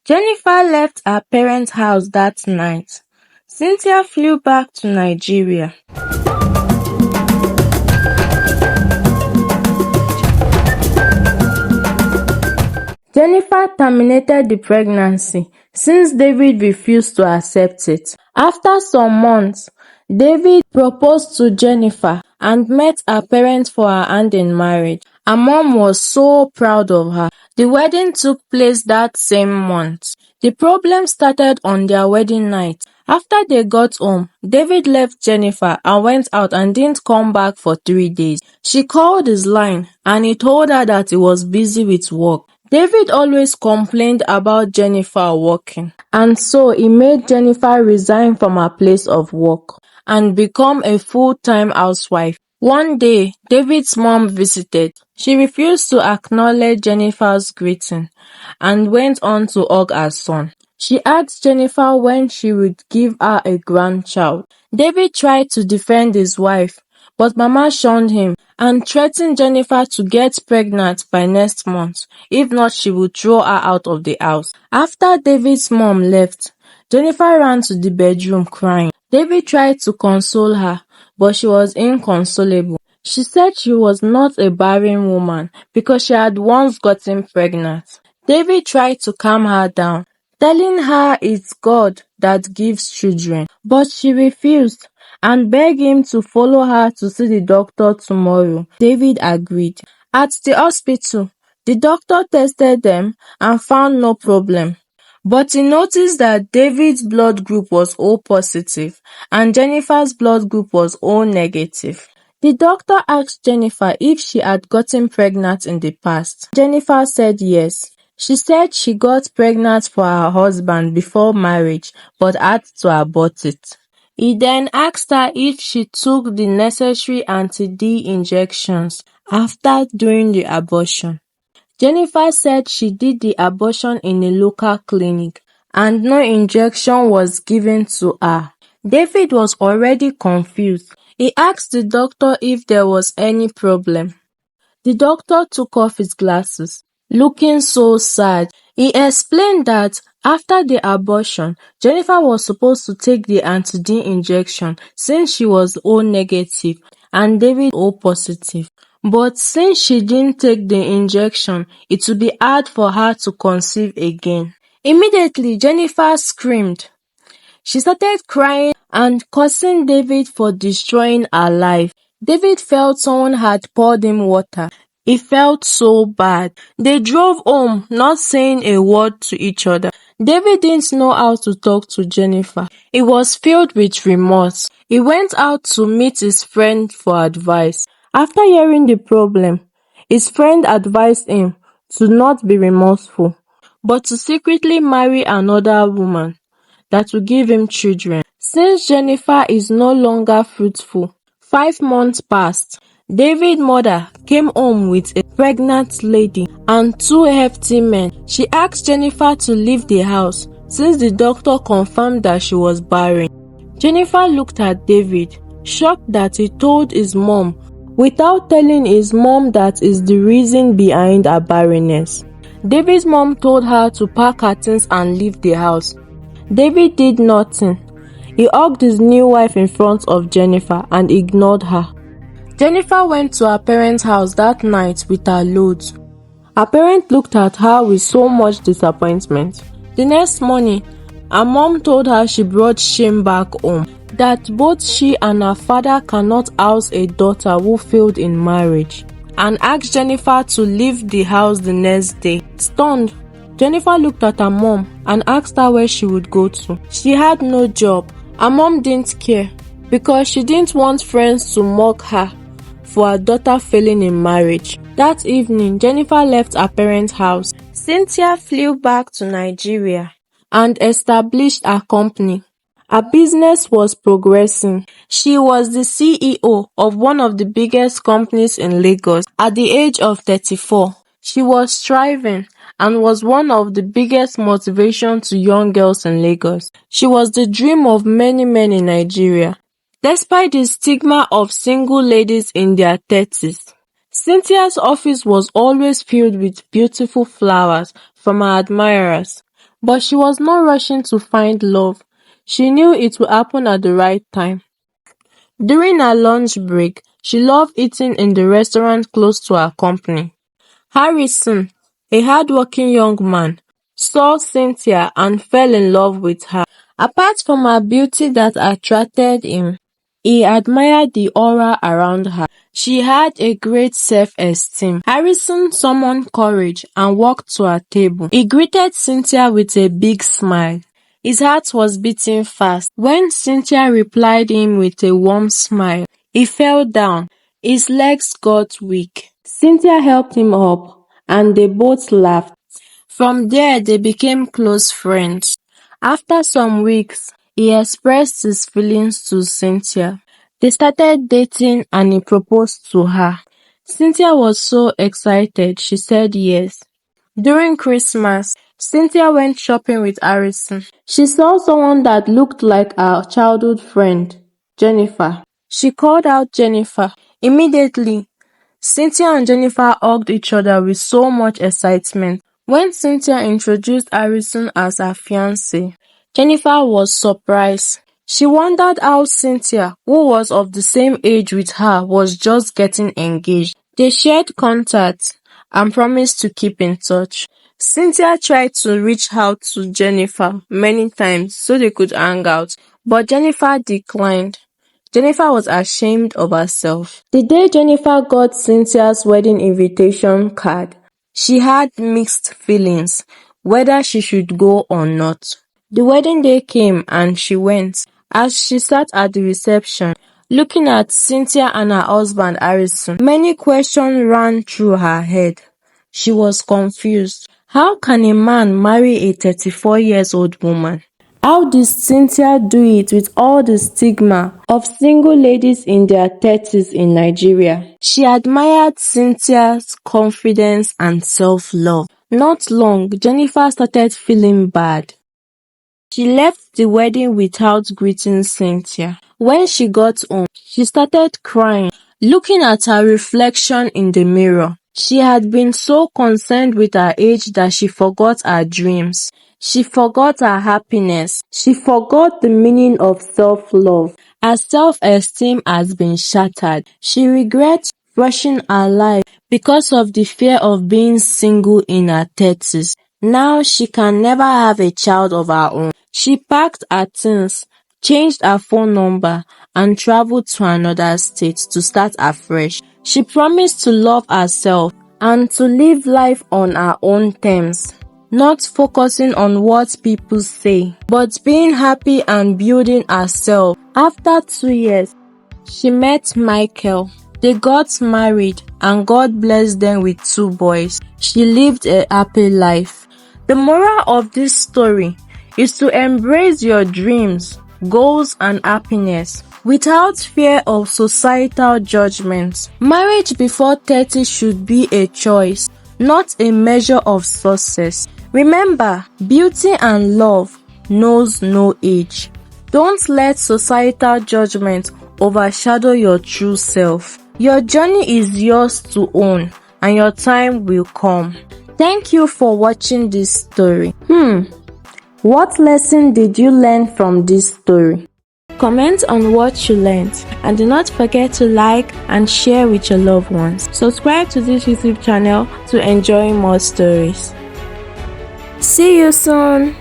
Jenifer left her parents' house that night. Cynthia flew back to Nigeria. Jenifer terminated the pregnancy since David refused to accept it. After some months, David proposed to Jenifer and met her parents for her hand in marriage. Her mom was so proud of her. The wedding took place that same month. The problem started on their wedding night. After they got home, David left Jenifer and went out and didn't come back for 3 days. She called his line and he told her that he was busy with work. David always complained about Jenifer working, and so he made Jenifer resign from her place of work and become a full-time housewife. One day, David's mom visited. She refused to acknowledge Jenifer's greeting and went on to hug her son. She asked Jenifer when she would give her a grandchild. David tried to defend his wife, but Mama shunned him and threatened Jenifer to get pregnant by next month. If not, she would throw her out of the house. After David's mom left, Jenifer ran to the bedroom crying. David tried to console her, but she was inconsolable. She said she was not a barren woman because she had once gotten pregnant. David tried to calm her down, telling her it's God that gives children, but she refused and begged him to follow her to see the doctor tomorrow. David agreed. At the hospital, the doctor tested them and found no problem. But he noticed that David's blood group was O positive and Jenifer's blood group was O negative. The doctor asked Jenifer if she had gotten pregnant in the past. Jenifer said yes. She said she got pregnant for her husband before marriage but had to abort it. He then asked her if she took the necessary anti-D injections after doing the abortion. Jenifer said she did the abortion in a local clinic and no injection was given to her. David was already confused. He asked the doctor if there was any problem. The doctor took off his glasses, looking so sad. He explained that after the abortion, Jenifer was supposed to take the anti-D injection since she was O negative and David O positive. But since she didn't take the injection, it would be hard for her to conceive again. Immediately, Jenifer screamed. She started crying and cursing David for destroying her life. David felt someone had poured him water. He felt so bad. They drove home, not saying a word to each other. David didn't know how to talk to Jenifer. He was filled with remorse. He went out to meet his friend for advice. After hearing the problem, his friend advised him to not be remorseful, but to secretly marry another woman that will give him children. Since Jenifer is no longer fruitful, 5 months passed. David's mother came home with a pregnant lady and 2 hefty men. She asked Jenifer to leave the house since the doctor confirmed that she was barren. Jenifer looked at David, shocked that he told his mom without telling his mom that is the reason behind her barrenness. David's mom told her to pack her things and leave the house. David did nothing. He hugged his new wife in front of Jenifer and ignored her. Jenifer went to her parents' house that night with her loads. Her parents looked at her with so much disappointment. The next morning, her mom told her she brought shame back home, that both she and her father cannot house a daughter who failed in marriage, and asked Jenifer to leave the house the next day. Stunned, Jenifer looked at her mom and asked her where she would go to. She had no job. Her mom didn't care because she didn't want friends to mock her for her daughter failing in marriage. That evening, Jenifer left her parents' house. Cynthia flew back to Nigeria and established her company. Her business was progressing. She was the CEO of one of the biggest companies in Lagos. At the age of 34, she was thriving and was one of the biggest motivation to young girls in Lagos. She was the dream of many men in Nigeria. Despite the stigma of single ladies in their 30s, Cynthia's office was always filled with beautiful flowers from her admirers. But she was not rushing to find love. She knew it would happen at the right time. During her lunch break, she loved eating in the restaurant close to her company. Harrison, a hardworking young man, saw Cynthia and fell in love with her. Apart from her beauty that attracted him, he admired the aura around her. She had a great self-esteem. Harrison summoned courage and walked to her table. He greeted Cynthia with a big smile. His heart was beating fast. When Cynthia replied him with a warm smile, he fell down. His legs got weak. Cynthia helped him up, and they both laughed. From there, they became close friends. After some weeks, he expressed his feelings to Cynthia. They started dating and he proposed to her. Cynthia was so excited, she said yes. During Christmas, Cynthia went shopping with Harrison. She saw someone that looked like her childhood friend, Jenifer. She called out Jenifer. Immediately, Cynthia and Jenifer hugged each other with so much excitement. When Cynthia introduced Harrison as her fiancé, Jenifer was surprised. She wondered how Cynthia, who was of the same age with her, was just getting engaged. They shared contacts and promised to keep in touch. Cynthia tried to reach out to Jenifer many times so they could hang out, but Jenifer declined. Jenifer was ashamed of herself. The day Jenifer got Cynthia's wedding invitation card, she had mixed feelings whether she should go or not. The wedding day came and she went. As she sat at the reception, looking at Cynthia and her husband Harrison, many questions ran through her head. She was confused. How can a man marry a 34-year-old woman? How did Cynthia do it with all the stigma of single ladies in their 30s in Nigeria? She admired Cynthia's confidence and self-love. Not long, Jenifer started feeling bad. She left the wedding without greeting Cynthia. When she got home, she started crying, looking at her reflection in the mirror. She had been so concerned with her age that she forgot her dreams. She forgot her happiness. She forgot the meaning of self-love. Her self-esteem has been shattered. She regrets rushing her life because of the fear of being single in her 30s. Now she can never have a child of her own. She packed her things, changed her phone number, and traveled to another state to start afresh. She promised to love herself and to live life on her own terms, not focusing on what people say, but being happy and building herself. After 2 years, she met Michael. They got married and God blessed them with 2 boys. She lived a happy life. The moral of this story is to embrace your dreams, goals and happiness without fear of societal judgments. Marriage before 30 should be a choice, not a measure of success. Remember, beauty and love knows no age. Don't let societal judgment overshadow your true self. Your journey is yours to own, and your time will come. Thank you for watching this story. What lesson did you learn from this story? Comment on what you learned, and do not forget to like and share with your loved ones. Subscribe to this YouTube channel to enjoy more stories. See you soon.